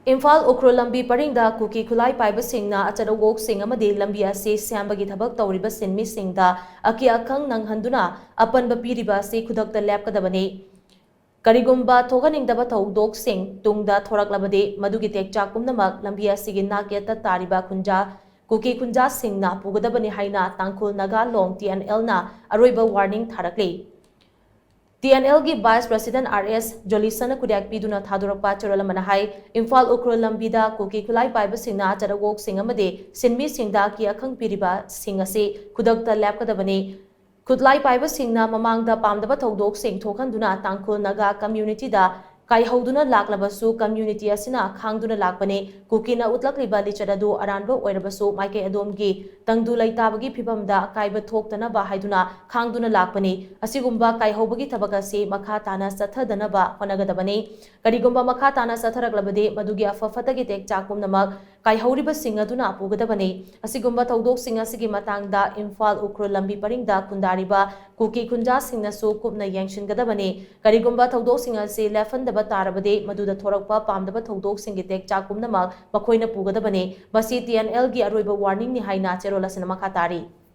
Imphal Ukhrul Lambi paringda kuki khutlai paiba singna achat awok sing amadi lambi ase shembagi thabak touriba shinmee singda aki-akhang nanghanduna apanba piriba ase khudak leppagabani karigumba thokhaningdaba thoudok sing tungda thoraklabadi madu tekchak pumnamak lambi asigi nakyata tariba kuki kunja singna pugadabani haina Tangkhul Naga Long TNL na Aroiba warning Tourakli. TNL की vice president RS जोलीसन khudak piduna thadorpa chorolamana hai Imphal Ukhrul Lambi da kuki khutlai paiba singna achat awok sing amadi shinmee singda aki-akhang piriba sing ase khudakta leppagabani khutlai paiba singna mamangda pamdaba thoudok sing thokhaningdaba Tangkhul Naga community da kaihoduna laklabasu community asina khangduna lakbane kukina utlaklibali lichadadu aranbo oirabasu maike adomgi tangdu laitabagi phibamda kaiba thoktana ba haiduna khangduna lakbane asigumba kaihobagi thabak ase makha tana sathadana ba honagadabane karigumba makha tana satharaklabade madugi afafatagi tekchak pumnamak kaihoriba singaduna pugadabane asigumba thoudok singa sigi matangda Imphal Ukhrul Lambi paringda kundariba kuki kunja singnasu kupna yangshingadabane karigumba thoudok singa se lefandaba tarabade maduda thorakpa pamdaba thoudok singi tekchak pumnamak makoina pugadabane basi TNL gi aroiba warning ni haina cherola sinama khatari